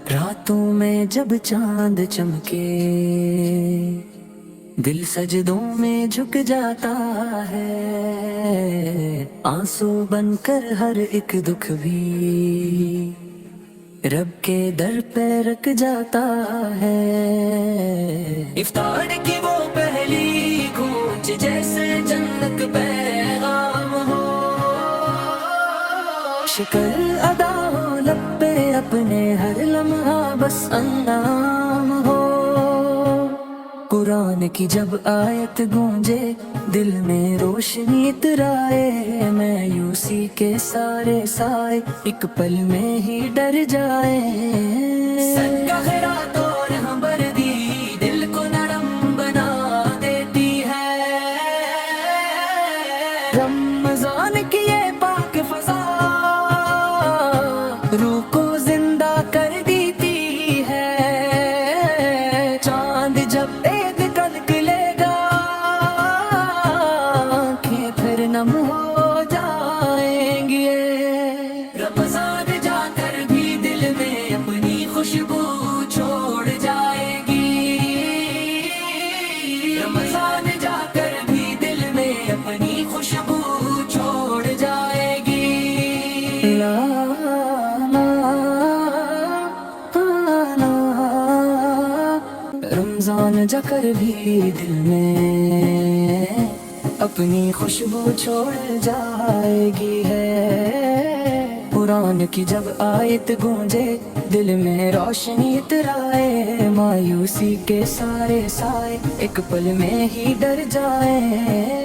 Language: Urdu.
راتوں میں جب چاند چمکے دل سجدوں میں جھک جاتا ہے، آنسو بن کر ہر ایک دکھ بھی رب کے در پہ رکھ جاتا ہے۔ افطار کی وہ پہلی گونج جیسے جنت پیغام ہو، شکر ادا ہو لب پہ اپنے ہر لمحہ بس انعام ہو۔ قرآن کی جب آیت گونجے دل میں روشنی اترائے، مایوسی کے سارے سائے ایک پل میں ہی ڈر جائے۔ صدقہ خیرات اور ہمدردی دل کو نرم بنا دیتی ہے، رمضان کی یہ پاک فضا روح کو زندہ کر دیتی ہے۔ چاند جب عید کا نکلے گا آنکھیں پھر نم ہو جائیں گے، رمضان جا کر بھی دل میں اپنی خوشبو چھوڑ جائے گی، رمضان جا کر بھی دل میں اپنی خوشبو چھوڑ جائے گی۔ رمضان جا کر بھی دل میں اپنی خوشبو چھوڑ جائے گی ہے۔ قرآن کی جب آیت گونجے دل میں روشنی اترائے، مایوسی کے سارے سائے ایک پل میں ہی ڈر جائے۔